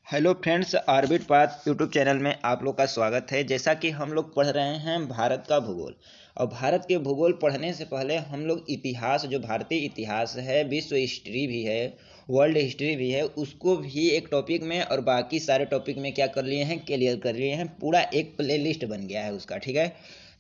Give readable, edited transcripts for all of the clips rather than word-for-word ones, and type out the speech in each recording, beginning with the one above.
Hello friends, orbit path YouTube channel में आप लोग का स्वागत है। जैसा कि हम लोग पढ़ रहे हैं भारत का भूगोल, और भारत के भूगोल पढ़ने से पहले हम लोग इतिहास, जो भारतीय इतिहास है, विश्व हिस्ट्री भी है, वर्ल्ड हिस्ट्री भी है, उसको भी एक टॉपिक में और बाकी सारे टॉपिक में क्या कर लिए हैं, क्लियर कर लिए हैं। पूरा एक प्ले लिस्ट बन गया है उसका, ठीक है।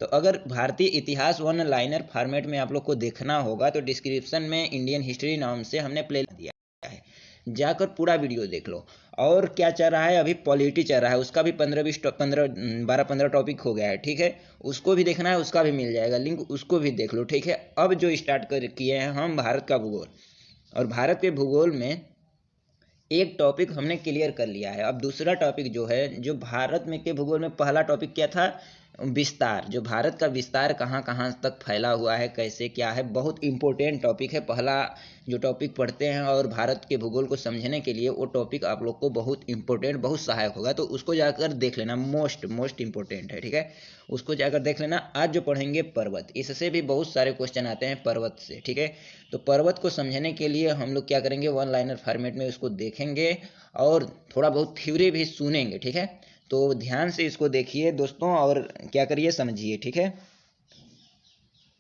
तो अगर भारतीय इतिहास वन लाइनर फॉर्मेट में आप लोग को देखना होगा तो डिस्क्रिप्शन में इंडियन हिस्ट्री नाम से हमने प्ले दिया है, जाकर पूरा वीडियो देख लो। और क्या चल रहा है, अभी पॉलिटी चल रहा है, उसका भी 12 टॉपिक हो गया है, ठीक है। उसको भी देखना है, उसका भी मिल जाएगा लिंक, उसको भी देख लो, ठीक है। अब जो स्टार्ट कर किए हैं हम भारत का भूगोल, और भारत के भूगोल में एक टॉपिक हमने क्लियर कर लिया है। अब दूसरा टॉपिक जो है, जो भारत में के भूगोल में पहला टॉपिक क्या था, विस्तार। जो भारत का विस्तार कहाँ कहाँ तक फैला हुआ है, कैसे क्या है, बहुत इंपॉर्टेंट टॉपिक है। पहला जो टॉपिक पढ़ते हैं और भारत के भूगोल को समझने के लिए वो टॉपिक आप लोग को बहुत इंपॉर्टेंट, बहुत सहायक होगा। तो उसको जाकर देख लेना, मोस्ट मोस्ट इंपॉर्टेंट है, ठीक है। उसको जाकर देख लेना। आज जो पढ़ेंगे पर्वत, इससे भी बहुत सारे क्वेश्चन आते हैं पर्वत से, ठीक है। तो पर्वत को समझने के लिए हम लोग क्या करेंगे, वन लाइनर फॉर्मेट में उसको देखेंगे और थोड़ा बहुत थ्योरी भी सुनेंगे, ठीक है। तो ध्यान से इसको देखिए दोस्तों, और क्या करिए, समझिए, ठीक है।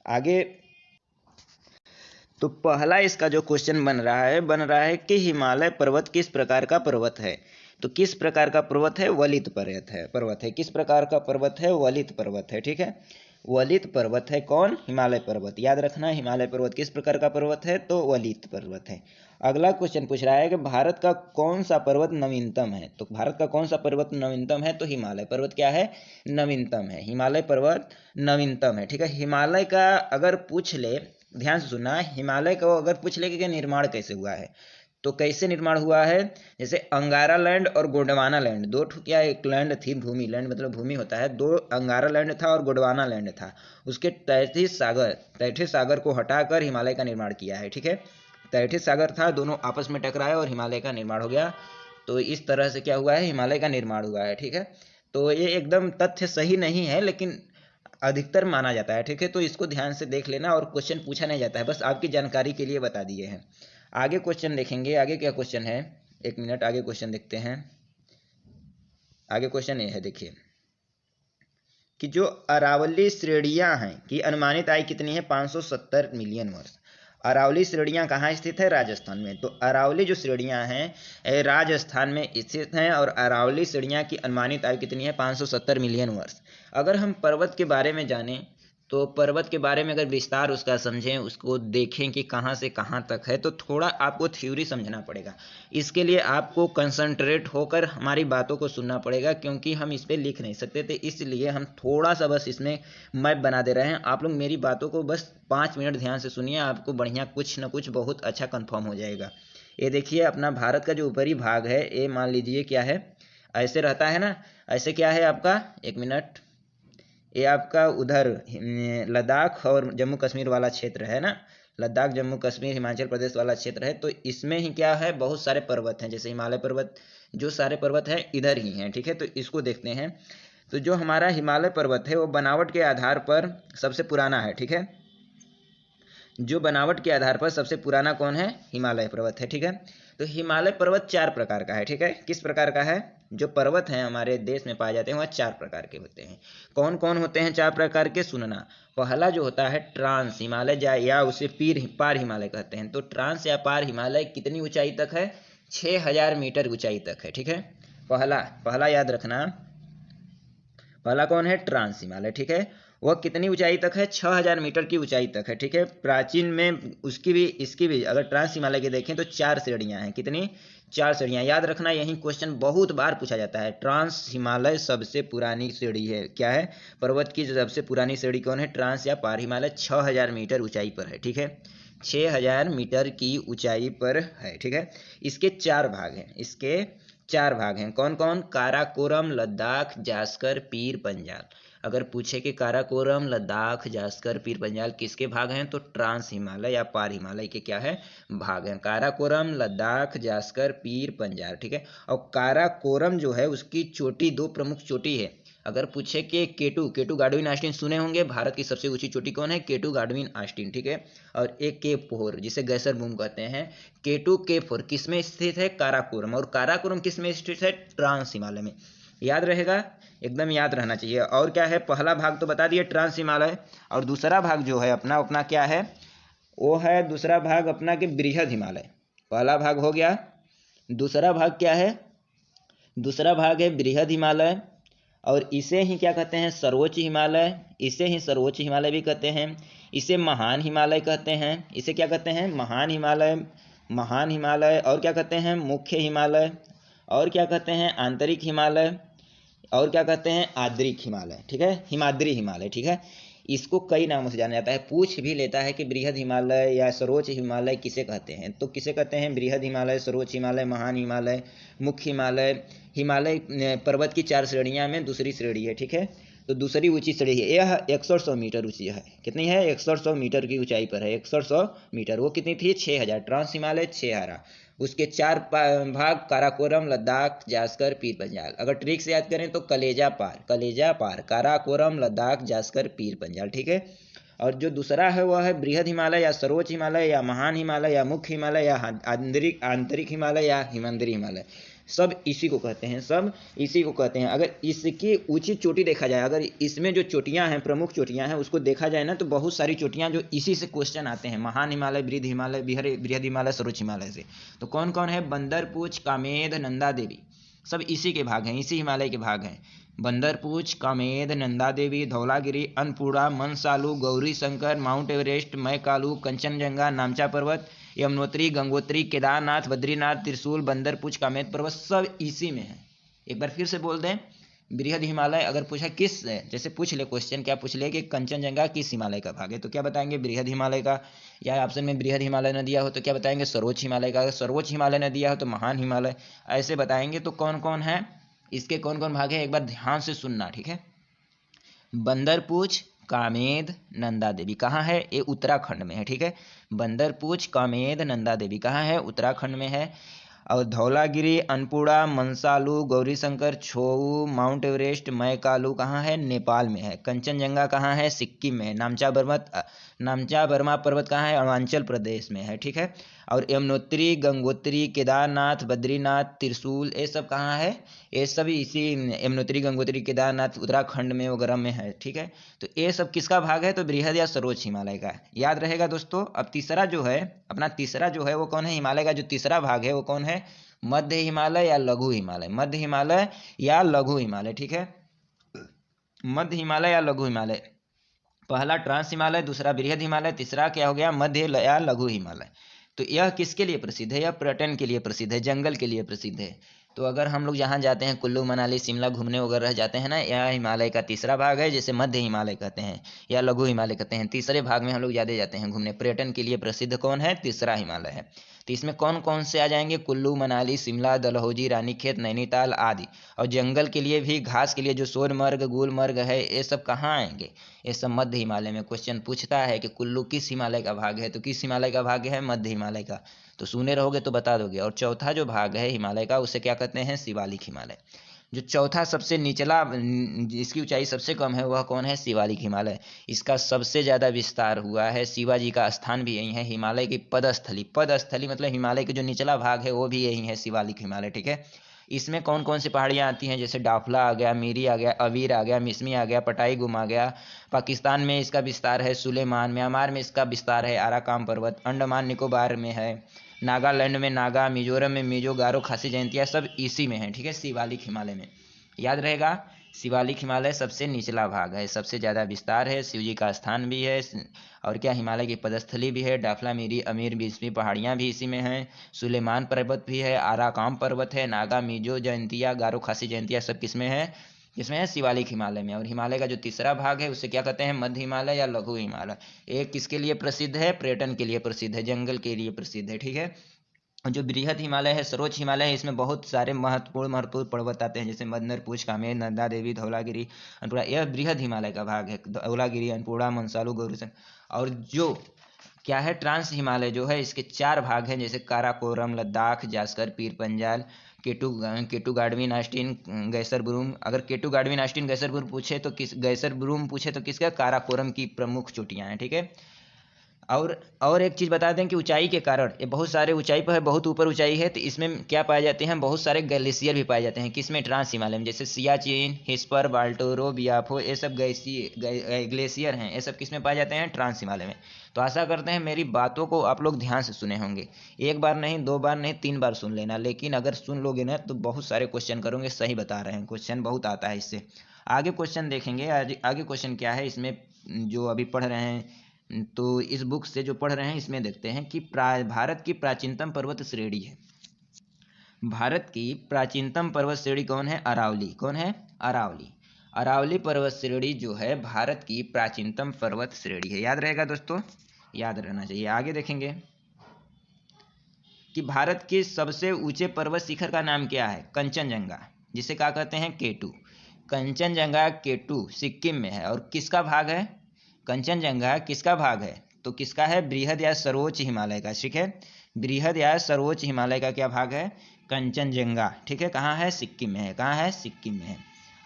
आगे तो पहला इसका जो क्वेश्चन बन रहा है कि हिमालय पर्वत किस प्रकार का पर्वत है। तो किस प्रकार का पर्वत है, वलित पर्वत है। किस प्रकार का पर्वत है, वलित पर्वत है, ठीक है। वलित पर्वत है कौन, हिमालय पर्वत। याद रखना, हिमालय पर्वत किस प्रकार का पर्वत है, तो वलित पर्वत है। अगला क्वेश्चन पूछ रहा है कि भारत का कौन सा पर्वत नवीनतम है। तो भारत का कौन सा पर्वत नवीनतम है, तो हिमालय पर्वत क्या है, नवीनतम है। हिमालय पर्वत नवीनतम है, ठीक है। हिमालय का अगर पूछ ले, ध्यान से सुनना, हिमालय को अगर पूछ ले कि निर्माण कैसे हुआ है, तो कैसे निर्माण हुआ है। जैसे अंगारा लैंड और गोंडवाना लैंड, दो क्या एक लैंड थी, भूमि, लैंड मतलब भूमि होता है। दो अंगारा लैंड था और गोंडवाना लैंड था। उसके तैथिस सागर को हटाकर हिमालय का निर्माण किया है, ठीक है। तैथिस सागर था, दोनों आपस में टकराए और हिमालय का निर्माण हो गया। तो इस तरह से क्या हुआ है, हिमालय का निर्माण हुआ है, ठीक है। तो ये एकदम तथ्य सही नहीं है, लेकिन अधिकतर माना जाता है, ठीक है। तो इसको ध्यान से देख लेना, और क्वेश्चन पूछा नहीं जाता है, बस आपकी जानकारी के लिए बता दिए हैं। आगे क्वेश्चन देखेंगे, आगे क्या क्वेश्चन है, एक मिनट, आगे क्वेश्चन देखते हैं। आगे क्वेश्चन ये है, देखिए कि जो अरावली श्रेणियां हैं की अनुमानित आयु कितनी है, 570 मिलियन वर्ष। अरावली श्रेणियां कहाँ स्थित है, राजस्थान में। तो अरावली जो श्रेणियां हैं राजस्थान में स्थित हैं, और अरावली श्रेणियां की अनुमानित आयु कितनी है, 570 मिलियन वर्ष। अगर हम पर्वत के बारे में जानें, तो पर्वत के बारे में अगर विस्तार उसका समझें, उसको देखें कि कहाँ से कहाँ तक है, तो थोड़ा आपको थ्योरी समझना पड़ेगा। इसके लिए आपको कंसंट्रेट होकर हमारी बातों को सुनना पड़ेगा, क्योंकि हम इस पर लिख नहीं सकते थे, इसलिए हम थोड़ा सा बस इसमें मैप बना दे रहे हैं। आप लोग मेरी बातों को बस 5 मिनट ध्यान से सुनिए, आपको बढ़िया कुछ ना कुछ बहुत अच्छा कंफर्म हो जाएगा। ये देखिए, अपना भारत का जो ऊपरी भाग है, ये मान लीजिए क्या है, ऐसे रहता है ना। ऐसे क्या है आपका, एक मिनट, ये आपका उधर लद्दाख और जम्मू कश्मीर वाला क्षेत्र है ना। लद्दाख, जम्मू कश्मीर, हिमाचल प्रदेश वाला क्षेत्र है। तो इसमें ही क्या है, बहुत सारे पर्वत हैं, जैसे हिमालय पर्वत, जो सारे पर्वत हैं इधर ही हैं, ठीक है। तो इसको देखते हैं। तो जो हमारा हिमालय पर्वत है वो बनावट के आधार पर सबसे पुराना है, ठीक है। जो बनावट के आधार पर सबसे पुराना कौन है, हिमालय पर्वत है, ठीक है। तो हिमालय पर्वत 4 प्रकार का है, ठीक है। किस प्रकार का है, जो पर्वत हैं हमारे देश में पाए जाते हैं वह 4 प्रकार के होते हैं। कौन कौन होते हैं 4 प्रकार के, सुनना। पहला जो होता है ट्रांस हिमालय, या उसे पार हिमालय कहते हैं। तो ट्रांस या पार हिमालय कितनी ऊंचाई तक है, 6000 मीटर ऊंचाई तक है, ठीक है। पहला पहला याद रखना, पहला कौन है, ट्रांस हिमालय, ठीक है। वह कितनी ऊंचाई तक है, 6000 मीटर की ऊंचाई तक है, ठीक है। प्राचीन में उसकी भी इसकी भी अगर ट्रांस हिमालय की देखें तो 4 श्रेणियां हैं। कितनी, 4 श्रेणियां। याद रखना, यही क्वेश्चन बहुत बार पूछा जाता है। ट्रांस हिमालय सबसे पुरानी श्रेणी है, क्या है, पर्वत की सबसे पुरानी श्रेणी कौन है, ट्रांस या पार हिमालय, 6000 मीटर ऊंचाई पर है, ठीक है। 6000 मीटर की ऊंचाई पर है, ठीक है। इसके 4 भाग हैं, इसके 4 भाग हैं। कौन कौन, काराकोरम, लद्दाख, जास्कर, पीर पंजाल। अगर पूछे कि काराकोरम, लद्दाख, जास्कर, पीर पंजाल किसके भाग हैं, तो ट्रांस हिमालय या पार हिमालय के क्या है, भाग हैं। काराकोरम, लद्दाख, जास्कर, पीर पंजाल, ठीक है। और काराकोरम जो है उसकी चोटी, 2 प्रमुख चोटी है। अगर पूछे कि केटू गाडविन आस्टीन सुने होंगे, भारत की सबसे ऊंची चोटी कौन है? केटू गाडविन आस्टीन, ठीक है। और एक केप फोर जिसे गैसर बूम कहते हैं, केटू केप फोर किस में स्थित है? काराकोरम। और काराकोरम किस में स्थित है? ट्रांस हिमालय में। याद रहेगा, एकदम याद रहना चाहिए। और क्या है, पहला भाग तो बता दिए ट्रांस हिमालय, और दूसरा भाग जो है अपना अपना क्या है, वो है दूसरा भाग अपना कि बृहद हिमालय। पहला भाग हो गया, दूसरा भाग क्या है? दूसरा भाग है बृहद हिमालय, और इसे ही क्या कहते हैं? सर्वोच्च हिमालय। इसे ही सर्वोच्च हिमालय भी कहते हैं। इसे महान हिमालय कहते हैं। इसे क्या कहते हैं? महान हिमालय। महान हिमालय। और क्या कहते हैं? मुख्य हिमालय। और क्या कहते हैं? आंतरिक हिमालय। और क्या कहते हैं? आद्रिक हिमालय, ठीक है, हिमाद्री हिमालय, ठीक है। इसको कई नामों से जाना जाता है, पूछ भी लेता है कि बृहद हिमालय या सर्वोच्च हिमालय किसे कहते हैं। तो किसे कहते हैं? बृहद हिमालय, सर्वोच्च हिमालय, महान हिमालय, मुख्य हिमालय। हिमालय पर्वत की 4 श्रेणियां में दूसरी श्रेणी है, ठीक है। तो दूसरी ऊंची श्रेणी है, यह 6100 मीटर ऊंची है। कितनी है? 6100 मीटर की ऊंचाई पर है, 6100 मीटर। वो कितनी थी? 6000। ट्रांस हिमालय 6000। उसके 4 भाग, काराकोरम, लद्दाख, जास्कर, पीर पंजाल। अगर ट्रिक से याद करें तो कलेजा पार, काराकोरम, लद्दाख, जास्कर, पीर पंजाल, ठीक है। और जो दूसरा है वह है बृहद हिमालय या सर्वोच्च हिमालय या महान हिमालय या मुख्य हिमालय या आंतरिक हिमालय या हिमाद्री हिमालय। सब इसी को कहते हैं, सब इसी को कहते हैं। अगर इसकी ऊंची चोटी देखा जाए, अगर इसमें जो चोटियां हैं, प्रमुख चोटियां हैं, उसको देखा जाए ना, तो बहुत सारी चोटियां जो इसी से क्वेश्चन आते हैं, महान हिमालय, बृहद हिमालय, बृहद हिमालय, सर्वोच्च हिमालय से। तो कौन कौन है? बंदरपूछ, कामेद, नंदा देवी, सब इसी के भाग हैं, इसी हिमालय के भाग हैं। बंदरपूछ, कामेद, नंदा देवी, धौलागिरी, अन्नपूर्णा, मनसालू, गौरी शंकर, माउंट एवरेस्ट, मैकालू, कंचनजंगा, नामचा पर्वत, यमुनोत्री, गंगोत्री, केदारनाथ, बद्रीनाथ, त्रिशूल, बंदरपूछ, कामेद पर्वत, सब इसी में है। एक बार फिर से बोल दें, बृहद हिमालय अगर पूछा किस, जैसे पूछ ले क्वेश्चन, क्या पूछ ले कि कंचनजंगा किस हिमालय का भाग है, तो क्या बताएंगे? बृहद हिमालय का। या ऑप्शन में बृहद हिमालय न दिया हो तो क्या बताएंगे? सर्वोच्च हिमालय का। अगर सर्वोच्च हिमालय न दिया हो तो महान हिमालय, ऐसे बताएंगे। तो कौन कौन है इसके, कौन कौन भाग है, एक बार ध्यान से सुनना, ठीक है। बंदरपूछ, कामेद, नंदा देवी कहाँ है? ये उत्तराखंड में है, ठीक है। बंदरपूछ, कामेद, नंदा देवी कहाँ है? उत्तराखंड में है। और धौलागिरी, अन्नपूर्णा, मनसालू, गौरीशंकर, छोऊ, माउंट एवरेस्ट, मैकालू कहाँ है? नेपाल में है। कंचनजंगा कहाँ है? सिक्किम में है। नामचा बर्मा पर्वत कहाँ है? अरुणाचल प्रदेश में है, ठीक है। और यमुनोत्री, गंगोत्री, केदारनाथ, बद्रीनाथ, त्रिशूल, ये सब कहाँ है? ये सब इसी यमुनोत्री, गंगोत्री, केदारनाथ उत्तराखंड में वगैरह में है, ठीक है। तो ये सब किसका भाग है? तो बृहद या सर्वोच्च हिमालय का। याद रहेगा दोस्तों। अब तीसरा जो है अपना, तीसरा जो है वो कौन है? हिमालय का जो तीसरा भाग है वो कौन है? मध्य हिमालय या लघु हिमालय। मध्य हिमालय या लघु हिमालय, ठीक है। मध्य हिमालय या लघु हिमालय। पहला ट्रांस हिमालय, दूसरा बृहद हिमालय, तीसरा क्या हो गया? मध्य या लघु हिमालय। तो यह किसके लिए प्रसिद्ध है? यह पर्यटन के लिए प्रसिद्ध है, जंगल के लिए प्रसिद्ध है। तो अगर हम लोग जहाँ जाते हैं, कुल्लू मनाली शिमला घूमने वगैरह जाते हैं ना, यह हिमालय का तीसरा भाग है, जिसे मध्य हिमालय कहते हैं या लघु हिमालय कहते हैं। तीसरे भाग में हम लोग ज़्यादा जाते हैं घूमने। पर्यटन के लिए प्रसिद्ध कौन है? तीसरा हिमालय है। तो इसमें कौन कौन से आ जाएंगे? कुल्लू मनाली, शिमला, डलहौजी, रानीखेत, नैनीताल आदि। और जंगल के लिए भी, घास के लिए जो सोनमर्ग, गुलमर्ग है, ये सब कहाँ आएंगे? ये सब मध्य हिमालय में। क्वेश्चन पूछता है कि कुल्लू किस हिमालय का भाग है, तो किस हिमालय का भाग है? मध्य हिमालय का। तो सुने रहोगे तो बता दोगे। और चौथा जो भाग है हिमालय का, उसे क्या कहते हैं? शिवालिक हिमालय। जो चौथा सबसे निचला, जिसकी ऊंचाई सबसे कम है, वह कौन है? शिवालिक हिमालय। इसका सबसे ज़्यादा विस्तार हुआ है, शिवाजी का स्थान भी यही है। हिमालय की पदस्थली मतलब हिमालय का जो निचला भाग है वो भी यही है, शिवालिक हिमालय, ठीक है। इसमें कौन कौन सी पहाड़ियाँ आती हैं? जैसे डाफला आ गया, मीरी आ गया, अवीर आ गया, मिसमी आ गया, पटाई गुम आ गया। पाकिस्तान में इसका विस्तार है सुलेमान, म्यांमार में इसका विस्तार है आराकाम पर्वत, अंडमान निकोबार में है, नागालैंड में नागा, मिजोरम में मिजो, गारो, खासी, जयंतिया, सब इसी में है, ठीक है, शिवालिक हिमालय में। याद रहेगा, शिवालिक हिमालय सबसे निचला भाग है, सबसे ज़्यादा विस्तार है, शिव जी का स्थान भी है। और क्या, हिमालय की पदस्थली भी है, डाफला, मीरी, अमीर, बिस्मी पहाड़ियाँ भी इसी में हैं, सुलेमान पर्वत भी है, आराकाम पर्वत है, नागा, मिजो, जयंतिया, गारो, खासी, जयंतिया सब किसमें है? इसमें है शिवालिक हिमालय में। और हिमालय का जो तीसरा भाग है उसे क्या कहते हैं? मध्य हिमालय या लघु हिमालय। एक किसके लिए प्रसिद्ध है? पर्यटन के लिए प्रसिद्ध है, जंगल के लिए प्रसिद्ध है, ठीक है। जो बृहद हिमालय है, सर्वोच्च हिमालय है, इसमें बहुत सारे महत्वपूर्ण पर्वत आते हैं, जैसे बंदरपूछ, कामेर, नंदा देवी, धौलागिरी, अन्नपूर्णा। यह बृहद हिमालय का भाग है। धौलागिरी, अन्नपूर्णा, मनसालू, गौरीशंकर। और जो क्या है, ट्रांस हिमालय जो है इसके 4 भाग हैं, जैसे काराकोरम, लद्दाख, जास्कर, पीर पंजाल, केटू गाडविन आस्टीन, गैसर ब्रूम। अगर केटू गाडविन आस्टीन गैसर ब्रूम पूछे तो गैसर ब्रूम पूछे तो किसका, काराकोरम की प्रमुख चोटियां हैं, ठीक है। और एक चीज़ बता दें कि ऊंचाई के कारण ये बहुत सारे ऊंचाई पर है, बहुत ऊपर ऊंचाई है, तो इसमें क्या पाए जाते हैं, बहुत सारे ग्लेशियर भी पाए जाते हैं। किसमें, ट्रांस हिमालय में, जैसे सियाचिन, हिस्पर, बाल्टोरो, बियाफो, ये सब ग्लेशियर हैं, ये सब किसमें पाए जाते हैं, ट्रांस हिमालय में। तो आशा करते हैं मेरी बातों को आप लोग ध्यान से सुने होंगे। एक बार नहीं, 2 बार नहीं, 3 बार सुन लेना, लेकिन अगर सुन लोगे ना तो बहुत सारे क्वेश्चन करोगे, सही बता रहे हैं, क्वेश्चन बहुत आता है इससे। आगे क्वेश्चन देखेंगे, आगे क्वेश्चन क्या है इसमें, जो अभी पढ़ रहे हैं तो इस बुक से जो पढ़ रहे हैं इसमें देखते हैं कि भारत की प्राचीनतम पर्वत श्रेणी है। भारत की प्राचीनतम पर्वत श्रेणी कौन है, अरावली। कौन है, अरावली। अरावली पर्वत श्रेणी जो है भारत की प्राचीनतम पर्वत श्रेणी है। याद रहेगा दोस्तों, याद रहना चाहिए। आगे देखेंगे कि भारत के सबसे ऊंचे पर्वत शिखर का नाम क्या है, कंचनजंगा, जिसे क्या कहते हैं, केटू। कंचनजंगा केटू सिक्किम में है, और किसका भाग है, कंचनजंगा किसका भाग है, तो किसका है, बृहद या सर्वोच्च हिमालय का, ठीक है। बृहद या सर्वोच्च हिमालय का क्या भाग है, कंचनजंगा, ठीक है। कहाँ है, सिक्किम में है। कहाँ है, सिक्किम में है।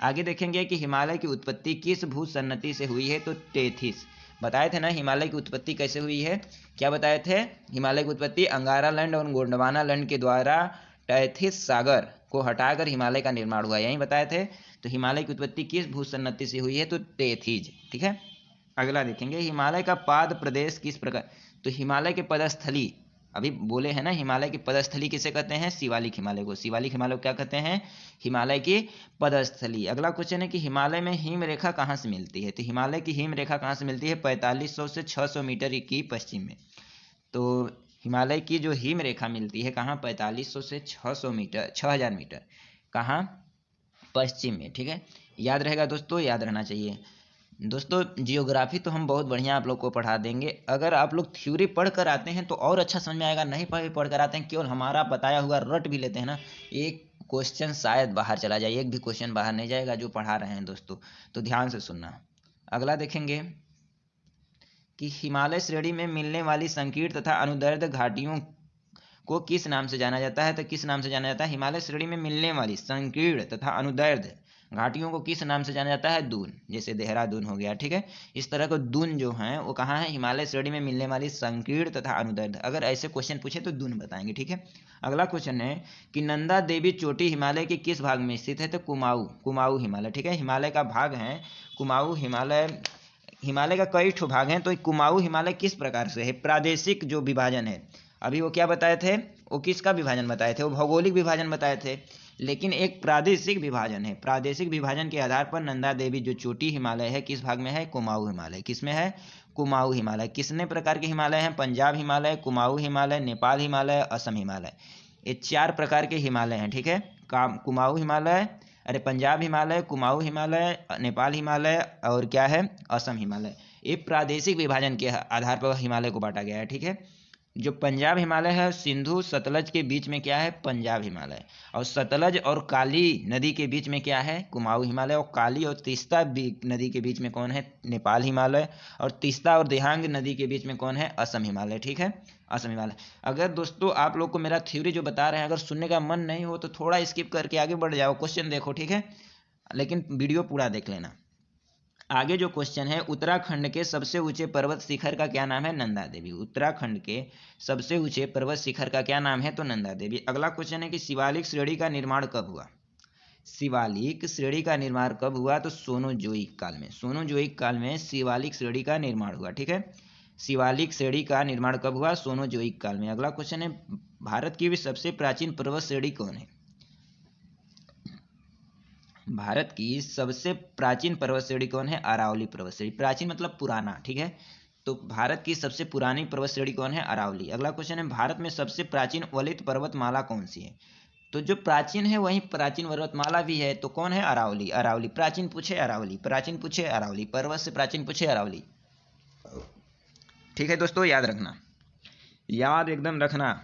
आगे देखेंगे कि हिमालय की उत्पत्ति किस भूसन्नति से हुई है, तो टेथिस। बताए थे ना हिमालय की उत्पत्ति कैसे हुई है, क्या बताए थे, हिमालय की उत्पत्ति अंगारा लैंड और गोंडवाना लैंड के द्वारा टेथिस सागर को हटाकर हिमालय का निर्माण हुआ, यही बताए थे। तो हिमालय की उत्पत्ति किस भूसन्नति से हुई है, तो टेथिस, ठीक है। अगला देखेंगे, हिमालय का पाद प्रदेश किस प्रकार, तो हिमालय के पदस्थली, अभी बोले हैं ना, हिमालय की पदस्थली किसे कहते हैं, शिवालिक हिमालय को। शिवालिक हिमालय को क्या कहते हैं, हिमालय की पदस्थली। अगला क्वेश्चन है कि हिमालय में हिम रेखा कहाँ से मिलती है, तो हिमालय की हिम रेखा कहाँ से मिलती है, 4500 से 600 मीटर की पश्चिम में। तो हिमालय की जो हिम रेखा मिलती है कहाँ, 4500 से 600 मीटर, 6000 मीटर, कहाँ, पश्चिम में, ठीक है। याद रहेगा दोस्तों, याद रहना चाहिए। दोस्तों जियोग्राफी तो हम बहुत बढ़िया आप लोग को पढ़ा देंगे, अगर आप लोग थ्योरी पढ़ कर आते हैं तो और अच्छा समझ में आएगा, नहीं पढ़ कर आते हैं केवल हमारा बताया हुआ रट भी लेते हैं ना, एक क्वेश्चन शायद बाहर चला जाए, एक भी क्वेश्चन बाहर नहीं जाएगा जो पढ़ा रहे हैं दोस्तों, तो ध्यान से सुनना। अगला देखेंगे कि हिमालय श्रेणी में मिलने वाली संकीर्ण तथा अनुदैर्ध्य घाटियों को किस नाम से जाना जाता है, तो किस नाम से जाना जाता है, हिमालय श्रेणी में मिलने वाली संकीर्ण तथा अनुदैर्ध्य घाटियों को किस नाम से जाना जाता है, दून। जैसे देहरादून हो गया, ठीक है। इस तरह को दून जो है वो कहाँ है, हिमालय श्रेणी में मिलने वाली संकीर्ण तथा अनुदैर्ध्य। अगर ऐसे क्वेश्चन पूछे तो दून बताएंगे, ठीक है। अगला क्वेश्चन है कि नंदा देवी चोटी हिमालय के किस भाग में स्थित है, तो कुमाऊं हिमालय, ठीक है। हिमालय का भाग है कुमाऊं हिमालय। हिमालय का कई ठो भाग हैं, तो कुमाऊं हिमालय किस प्रकार से है, प्रादेशिक जो विभाजन है, अभी वो क्या बताए थे, वो किसका विभाजन बताए थे, वो भौगोलिक विभाजन बताए थे, लेकिन एक प्रादेशिक विभाजन है। प्रादेशिक विभाजन के आधार पर नंदा देवी जो चोटी हिमालय है किस भाग में है, कुमाऊं हिमालय। किसमें है, कुमाऊं हिमालय। कितने प्रकार के हिमालय हैं, पंजाब हिमालय, कुमाऊं हिमालय, नेपाल हिमालय, असम हिमालय, ये 4 प्रकार के हिमालय हैं, ठीक है। कुमाऊं हिमालय, अरे पंजाब हिमालय, कुमाऊं हिमालय, नेपाल हिमालय और क्या है, असम हिमालय। ये प्रादेशिक विभाजन के आधार पर हिमालय को बांटा गया है, ठीक है। जो पंजाब हिमालय है सिंधु सतलज के बीच में क्या है, पंजाब हिमालय, और सतलज और काली नदी के बीच में क्या है, कुमाऊं हिमालय, और काली और तीस्ता नदी के बीच में कौन है, नेपाल हिमालय, और तीस्ता और देहांग नदी के बीच में कौन है, असम हिमालय, ठीक है, असम हिमालय। अगर दोस्तों आप लोग को मेरा थ्योरी जो बता रहे हैं अगर सुनने का मन नहीं हो तो थोड़ा स्किप करके आगे बढ़ जाओ, क्वेश्चन देखो, ठीक है, लेकिन वीडियो पूरा देख लेना। आगे जो क्वेश्चन है, उत्तराखंड के सबसे ऊंचे पर्वत शिखर का क्या नाम है, नंदा देवी। उत्तराखंड के सबसे ऊंचे पर्वत शिखर का क्या नाम है, तो नंदा देवी। अगला क्वेश्चन है कि शिवालिक श्रेणी का निर्माण कब हुआ। शिवालिक श्रेणी का निर्माण कब हुआ, तो सोनोजोइक काल में। सोनोजोइक काल में शिवालिक श्रेणी का निर्माण हुआ, ठीक है। शिवालिक श्रेणी का निर्माण कब हुआ, सोनोजोइक काल में। अगला क्वेश्चन है, भारत की भी सबसे प्राचीन पर्वत श्रेणी कौन है। भारत की सबसे प्राचीन पर्वत श्रेणी कौन है, अरावली पर्वत श्रेणी। प्राचीन मतलब पुराना, ठीक है। तो भारत की सबसे पुरानी पर्वत श्रेणी कौन है, अरावली। अगला क्वेश्चन है, भारत में सबसे प्राचीन वलित पर्वतमाला कौन सी है। तो जो प्राचीन है वही प्राचीन पर्वतमाला भी है, तो कौन है, अरावली। अरावली प्राचीन पूछे अरावली, प्राचीन पूछे अरावली, पर्वत से प्राचीन पूछे अरावली, ठीक है दोस्तों, याद रखना, याद एकदम रखना,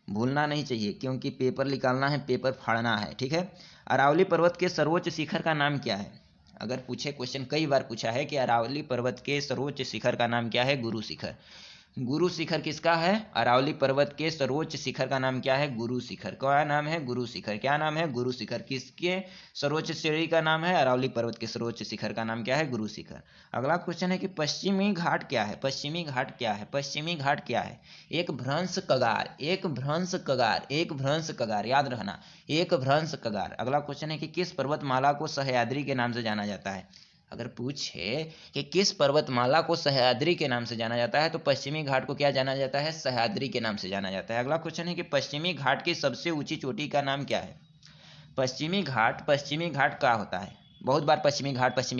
भूलना नहीं चाहिए, क्योंकि पेपर निकालना है, पेपर फाड़ना है, ठीक है। अरावली पर्वत के सर्वोच्च शिखर का नाम क्या है। अगर पूछे क्वेश्चन, कई बार पूछा है कि अरावली पर्वत के सर्वोच्च शिखर का नाम क्या है, गुरु शिखर। गुरु शिखर किसका है? अरावली पर्वत के सर्वोच्च शिखर का नाम क्या है? गुरु शिखर। क्या नाम है? गुरु शिखर। क्या नाम है? गुरु शिखर। किसके सर्वोच्च श्रेणी का नाम है? अरावली पर्वत के सर्वोच्च शिखर का नाम क्या है? गुरु शिखर। अगला क्वेश्चन है कि पश्चिमी घाट क्या है? पश्चिमी घाट क्या है? पश्चिमी घाट क्या है? एक भ्रंश कगार, एक भ्रंश कगार, एक भ्रंश कगार, याद रखना, एक भ्रंश कगार। अगला क्वेश्चन है कि किस पर्वतमाला को सह्याद्री के नाम से जाना जाता है? अगर पूछे कि किस पर्वतमाला को सह्याद्री के नाम से जाना जाता है, तो पश्चिमी घाट को क्या जाना जाता है? सह्याद्री के नाम से जाना जाता है। अगला क्वेश्चन है कि पश्चिमी घाट की सबसे ऊंची चोटी का नाम क्या है? पश्चिमी घाट, पश्चिमी घाट क्या होता है? बहुत बार पश्चिमी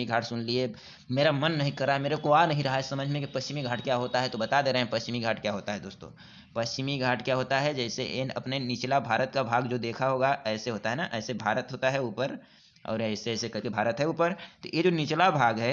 घाट सुन लिए, मेरा मन नहीं कर रहा है, मेरे को आ नहीं रहा है समझ में कि पश्चिमी घाट क्या होता है, तो बता दे रहे हैं पश्चिमी घाट क्या होता है दोस्तों। पश्चिमी घाट क्या होता है? जैसे इन अपने निचला भारत का भाग जो देखा होगा, ऐसे होता है ना, ऐसे भारत होता है ऊपर और ऐसे ऐसे करके भारत है ऊपर, तो ये जो निचला भाग है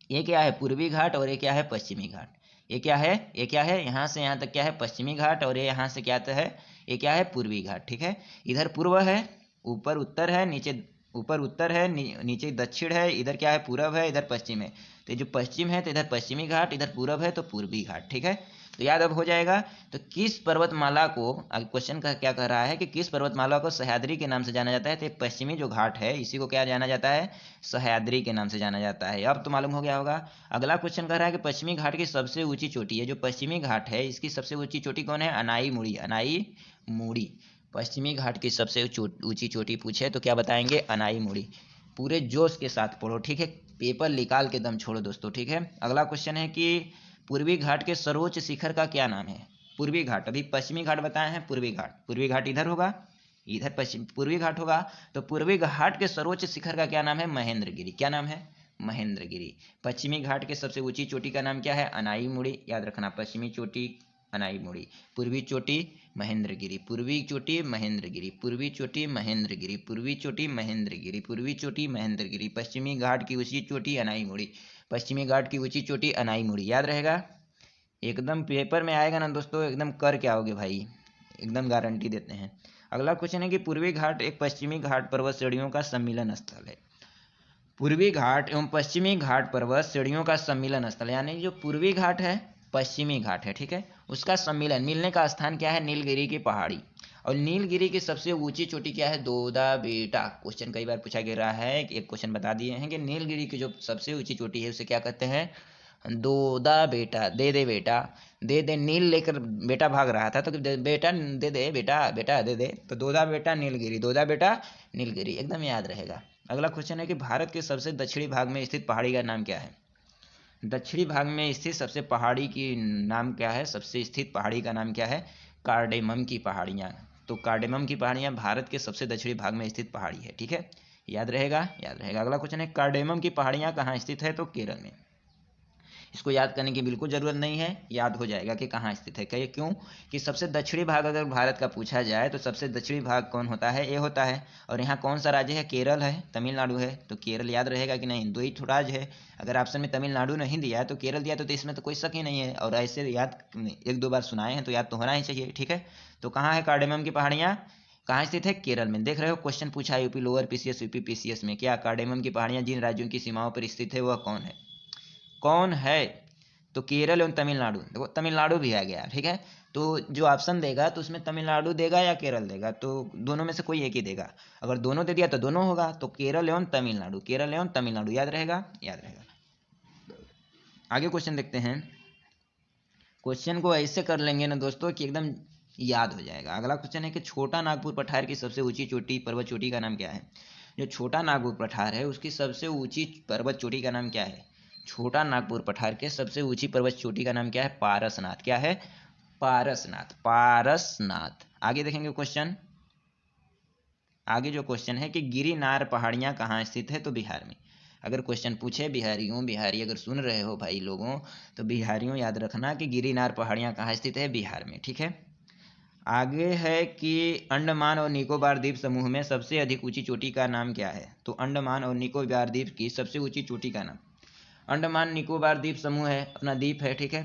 ये क्या है? पूर्वी घाट। और ये क्या है? पश्चिमी घाट। ये क्या है? ये क्या है? यहाँ से यहाँ तक क्या है? पश्चिमी घाट। और ये यहाँ से क्या है? ये क्या है? पूर्वी घाट। ठीक है, इधर पूर्व है, ऊपर उत्तर है, नीचे ऊपर उत्तर है, नीचे दक्षिण है, इधर क्या है? पूरब है, इधर पश्चिम है। तो ये जो पश्चिम है तो इधर पश्चिमी घाट, इधर पूरब है तो पूर्वी घाट। ठीक है, तो याद अब हो जाएगा। तो किस पर्वतमाला को, क्वेश्चन का क्या कह रहा है कि किस पर्वतमाला को सह्याद्री के नाम से जाना जाता है? तो पश्चिमी जो घाट है इसी को क्या जाना जाता है? सह्याद्री के नाम से जाना जाता है। अब तो मालूम हो गया होगा। अगला क्वेश्चन कह रहा है कि पश्चिमी घाट की सबसे ऊंची चोटी है, जो पश्चिमी घाट है इसकी सबसे ऊंची चोटी कौन है? अनाई मुड़ी। अनाई मुड़ी पश्चिमी घाट की सबसे ऊंची चोटी पूछे तो क्या बताएंगे? अनाई मुड़ी। पूरे जोश के साथ पढ़ो, ठीक है, पेपर निकाल के दम छोड़ो दोस्तों। ठीक है, अगला क्वेश्चन है कि पूर्वी घाट के सर्वोच्च शिखर का क्या नाम है? पूर्वी घाट, अभी पश्चिमी घाट बताए हैं, पूर्वी घाट, पूर्वी घाट इधर होगा, इधर पश्चिम पूर्वी घाट होगा, तो पूर्वी घाट के सर्वोच्च शिखर का क्या नाम है? महेंद्रगिरी। क्या नाम है? महेंद्रगिरी। पश्चिमी घाट के सबसे ऊंची चोटी का नाम क्या है? अनाई मुड़ी। याद रखना, पश्चिमी चोटी अनाई मुड़ी, पूर्वी चोटी महेंद्रगिरी, पूर्वी चोटी महेंद्रगिरी, पूर्वी चोटी महेंद्रगिरी, पूर्वी चोटी महेंद्रगिरी, पूर्वी चोटी महेंद्रगिरी, पश्चिमी घाट की ऊंची चोटी अनाई मुड़ी, पश्चिमी घाट की ऊंची चोटी अनाई मुड़ी। याद रहेगा, एकदम पेपर में आएगा ना दोस्तों, एकदम कर के आओगे भाई, एकदम गारंटी देते हैं। अगला क्वेश्चन है कि पूर्वी घाट एक पश्चिमी घाट पर्वत श्रेणियों का सम्मिलन स्थल है। पूर्वी घाट एवं पश्चिमी घाट पर्वत श्रेणियों का सम्मिलन स्थल, यानी जो पूर्वी घाट है, पश्चिमी घाट है, ठीक है, उसका सम्मिलन, मिलने का स्थान क्या है? नीलगिरी की पहाड़ी। और नीलगिरी की सबसे ऊंची चोटी क्या है? दोदा बेटा। क्वेश्चन कई बार पूछा गया है, एक क्वेश्चन बता दिए हैं कि नीलगिरी की जो सबसे ऊंची चोटी है उसे क्या कहते हैं? दोदा बेटा। दे दे बेटा, दे दे, नील लेकर बेटा भाग रहा था तो बेटा दे दे बेटा, बेटा दे दे, तो दोदा बेटा नीलगिरी, दोदा बेटा नीलगिरी, एकदम याद रहेगा। अगला क्वेश्चन है कि भारत के सबसे दक्षिणी भाग में स्थित पहाड़ी का नाम क्या है? दक्षिणी भाग में स्थित सबसे पहाड़ी की नाम क्या है? सबसे स्थित पहाड़ी का नाम क्या है? कार्डेमम की पहाड़ियाँ। तो कार्डेमम की पहाड़ियाँ भारत के सबसे दक्षिणी भाग में स्थित पहाड़ी है। ठीक है, याद रहेगा, याद रहेगा। अगला क्वेश्चन है कार्डेमम की पहाड़ियाँ कहाँ स्थित है? तो केरल में। इसको याद करने की बिल्कुल ज़रूरत नहीं है, याद हो जाएगा कि कहाँ स्थित है। कहिए क्यों? कि सबसे दक्षिणी भाग अगर भारत का पूछा जाए तो सबसे दक्षिणी भाग कौन होता है? ये होता है। और यहाँ कौन सा राज्य है? केरल है, तमिलनाडु है। तो केरल याद रहेगा कि नहीं? दो ही तो राज्य है। अगर ऑप्शन में तमिलनाडु नहीं दिया है तो केरल दिया, तो इसमें तो कोई शक ही नहीं है। और ऐसे याद एक दो बार सुनाए हैं तो याद तो होना ही चाहिए। ठीक है, तो कहाँ है कार्डेमम की पहाड़ियाँ? कहाँ स्थित है? केरल में। देख रहे हो, क्वेश्चन पूछा UP lower PCS, UP PCS में, क्या कार्डेमम की पहाड़ियाँ जिन राज्यों की सीमाओं पर स्थित है वह कौन है? कौन है? तो केरल एवं तमिलनाडु। देखो तमिलनाडु भी आ गया, ठीक है, तो जो ऑप्शन देगा तो उसमें तमिलनाडु देगा या केरल देगा, तो दोनों में से कोई एक ही देगा। अगर दोनों दे दिया तो दोनों होगा, तो केरल एवं तमिलनाडु, केरल एवं तमिलनाडु, याद रहेगा, याद रहेगा। आगे क्वेश्चन देखते हैं। क्वेश्चन को ऐसे कर लेंगे ना दोस्तों कि एकदम याद हो जाएगा। अगला क्वेश्चन है कि छोटा नागपुर पठार की सबसे ऊंची चोटी, पर्वत चोटी का नाम क्या है? जो छोटा नागपुर पठार है उसकी सबसे ऊंची पर्वत चोटी का नाम क्या है? छोटा नागपुर पठार के सबसे ऊंची पर्वत चोटी का नाम क्या है? पारसनाथ। क्या है? पारसनाथ, पारसनाथ। आगे देखेंगे क्वेश्चन। आगे जो क्वेश्चन है कि गिरिनार पहाड़ियाँ कहाँ स्थित है? तो बिहार में। अगर क्वेश्चन पूछे बिहारियों, बिहारी अगर सुन रहे हो भाई लोगों, तो बिहारियों याद रखना कि गिरिनार पहाड़ियाँ कहाँ स्थित है? बिहार में। ठीक है, आगे है कि अंडमान और निकोबार द्वीप समूह में सबसे अधिक ऊंची चोटी का नाम क्या है? तो अंडमान और निकोबार द्वीप की सबसे ऊंची चोटी का नाम, अंडमान निकोबार द्वीप समूह है, अपना द्वीप है, ठीक है,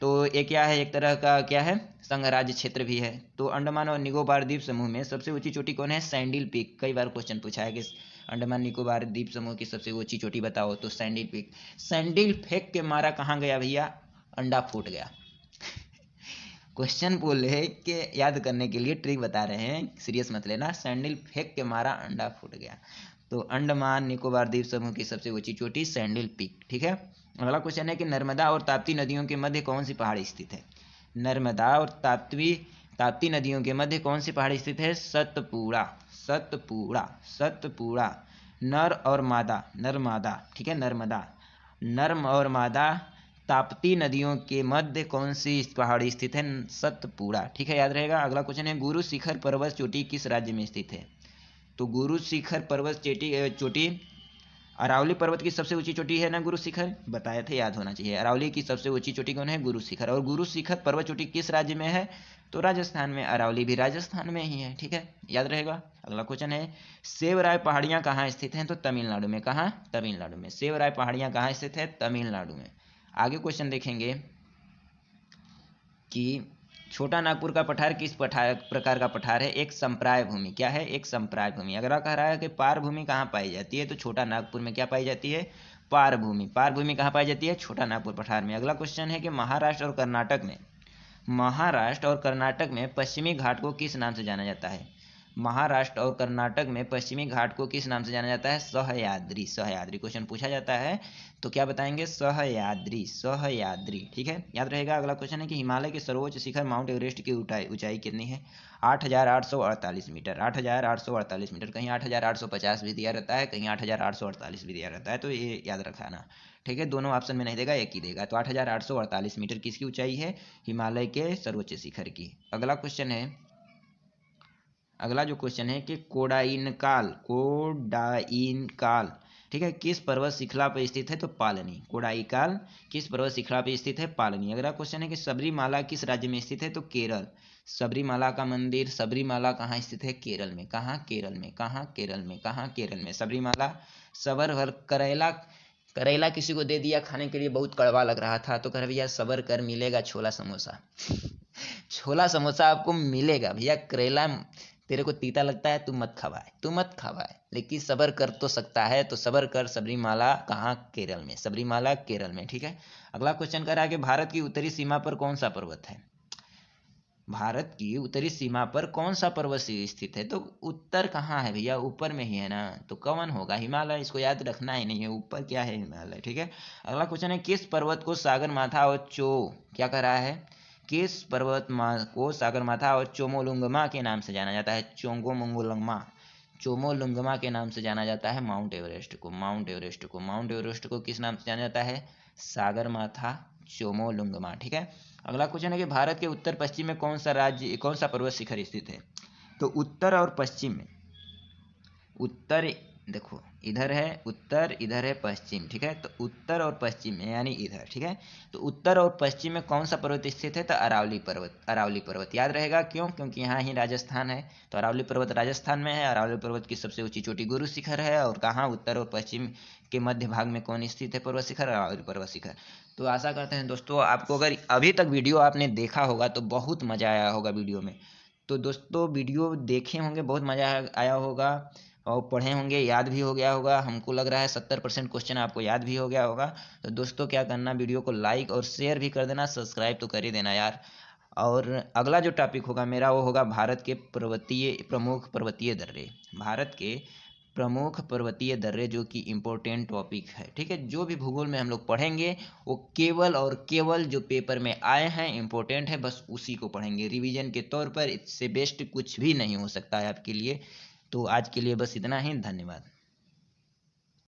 तो ये क्या है? एक तरह का क्या है? संघ राज्य क्षेत्र भी है। तो अंडमान और निकोबार द्वीप समूह में सबसे ऊंची चोटी कौन है? Sandal peak. कई बार क्वेश्चन पूछा है कि अंडमान निकोबार द्वीप समूह की सबसे ऊंची चोटी बताओ, तो सैंडिल पीक। सैंडिल फेंक के मारा कहाँ गया भैया? अंडा फूट गया। क्वेश्चन बोले कि याद करने के लिए ट्रिक बता रहे हैं, सीरियस मत लेना। सैंडल फेंक के मारा अंडा फूट गया। तो अंडमान निकोबार द्वीप समूह की सबसे ऊंची चोटी सैंडल पीक, ठीक है। अगला क्वेश्चन है कि नर्मदा और ताप्ती नदियों के मध्य कौन सी पहाड़ी स्थित है? नर्मदा और ताप्ती नदियों के मध्य कौन सी पहाड़ी स्थित है? सतपुड़ा, सतपुड़ा, सतपुड़ा। नर और मादा, नर्मदा, ठीक है, नर्मदा, नर्म और मादा ताप्ती नदियों के मध्य कौन सी पहाड़ी स्थित है? सतपुड़ा, ठीक है, याद रहेगा। अगला क्वेश्चन है गुरु शिखर पर्वत चोटी किस राज्य में स्थित है? तो गुरु शिखर पर्वत चोटी अरावली पर्वत की सबसे ऊंची चोटी है ना गुरु शिखर, बताए थे, याद होना चाहिए। अरावली की सबसे ऊंची चोटी कौन है? गुरु शिखर। और गुरु शिखर पर्वत चोटी किस राज्य में है? तो राजस्थान में। अरावली भी राजस्थान में ही है, ठीक है, याद रहेगा। अगला क्वेश्चन है सेवराय पहाड़ियां कहाँ स्थित हैं? तो तमिलनाडु में। कहाँ? तमिलनाडु में। सेवराय पहाड़ियां कहाँ स्थित है? तमिलनाडु में। आगे क्वेश्चन देखेंगे कि छोटा नागपुर का पठार किस प्रकार का पठार है? एक संप्राय भूमि। क्या है? एक संप्राय भूमि। अगर कह रहा है कि पार भूमि कहाँ पाई जाती है, तो छोटा नागपुर में क्या पाई जाती है? पार भूमि। पार भूमि कहाँ पाई जाती है? छोटा नागपुर पठार में। अगला क्वेश्चन है कि महाराष्ट्र और कर्नाटक में पश्चिमी घाट को किस नाम से जाना जाता है? महाराष्ट्र और कर्नाटक में पश्चिमी घाट को किस नाम से जाना जाता है? सहयाद्री। सहयाद्री क्वेश्चन पूछा जाता है तो क्या बताएंगे? सहयाद्री, सहयाद्री, ठीक है, याद रहेगा। अगला क्वेश्चन है कि हिमालय के सर्वोच्च शिखर माउंट एवरेस्ट की ऊंचाई कितनी है? 8,848 मीटर। 8,848 मीटर। कहीं 8,850 भी दिया रहता है, कहीं 8,848 भी दिया रहता है, तो ये याद रखना, ठीक है। दोनों ऑप्शन में नहीं देगा, एक ही देगा। तो 8,848 मीटर किसकी ऊंचाई है? हिमालय के सर्वोच्च शिखर की। अगला जो क्वेश्चन है कि कोडाइनकाल, ठीक है, किस पर्वत श्रृंखला पर स्थित है? तो पालनी। कोडाइकाल किस पर्वत श्रृंखला पर स्थित है? पालनी। अगला क्वेश्चन है कि सबरीमाला किस राज्य में स्थित है? तो केरल। सबरीमाला का मंदिर, सबरीमाला कहाँ स्थित है? केरल में। कहाँ? केरल में। कहाँ? केरल में। कहाँ? केरल में। सबरीमाला। सबर भर करेला, करेला किसी को दे दिया खाने के लिए, बहुत कड़वा लग रहा था, तो कह भैया सबर कर, मिलेगा छोला समोसा। छोला समोसा आपको मिलेगा भैया। करेला तेरे को तीता लगता है, तू मत खवाए, तू मत खवाए, लेकिन सबर कर तो सकता है, तो सबर कर। सबरीमाला कहाँ? केरल में। सबरीमाला केरल में, ठीक है। अगला क्वेश्चन कर रहा है कि भारत की उत्तरी सीमा पर कौन सा पर्वत है? भारत की उत्तरी सीमा पर कौन सा पर्वत स्थित है? तो उत्तर कहाँ है भैया? ऊपर में ही है ना, तो कौन होगा? हिमालय। इसको याद रखना ही नहीं है, ऊपर क्या है? हिमालय, ठीक है। अगला क्वेश्चन है किस पर्वत को सागर माथा और क्या कर रहा है? किस पर्वत को सागर माथा और चोमोलुंगमा के नाम से जाना जाता है? चोंगोमोलुंगमा, चोमोलुंगमा के नाम से जाना जाता है माउंट एवरेस्ट को। माउंट एवरेस्ट को, माउंट एवरेस्ट को किस नाम से जाना जाता है? सागर माथा, चोमोलुंगमा, ठीक है। अगला क्वेश्चन है कि भारत के उत्तर पश्चिम में कौन सा पर्वत शिखर स्थित है? तो उत्तर और पश्चिम में, उत्तर देखो इधर है उत्तर, इधर है पश्चिम, ठीक है। तो उत्तर और पश्चिम में यानी इधर, ठीक है। तो उत्तर और पश्चिम में कौन सा पर्वत स्थित है? तो अरावली पर्वत। अरावली पर्वत याद रहेगा, क्यों? क्योंकि यहाँ ही राजस्थान है, तो अरावली पर्वत राजस्थान में है। अरावली पर्वत की सबसे ऊंची चोटी गुरु शिखर है। और कहाँ? उत्तर और पश्चिम के मध्य भाग में कौन स्थित है पर्वत शिखर? अरावली पर्वत शिखर। तो आशा करते हैं दोस्तों आपको, अगर अभी तक वीडियो आपने देखा होगा तो बहुत मज़ा आया होगा वीडियो में। तो दोस्तों वीडियो देखे होंगे, बहुत मज़ा आया होगा, और पढ़े होंगे, याद भी हो गया होगा। हमको लग रहा है 70% क्वेश्चन आपको याद भी हो गया होगा। तो दोस्तों क्या करना, वीडियो को लाइक और शेयर भी कर देना, सब्सक्राइब तो कर ही देना यार। और अगला जो टॉपिक होगा मेरा, वो होगा भारत के प्रमुख पर्वतीय दर्रे। भारत के प्रमुख पर्वतीय दर्रे, जो कि इम्पोर्टेंट टॉपिक है, ठीक है। जो भी भूगोल में हम लोग पढ़ेंगे वो केवल और केवल जो पेपर में आए हैं, इम्पोर्टेंट है, बस उसी को पढ़ेंगे रिवीजन के तौर पर। इससे बेस्ट कुछ भी नहीं हो सकता है आपके लिए। तो आज के लिए बस इतना ही, धन्यवाद।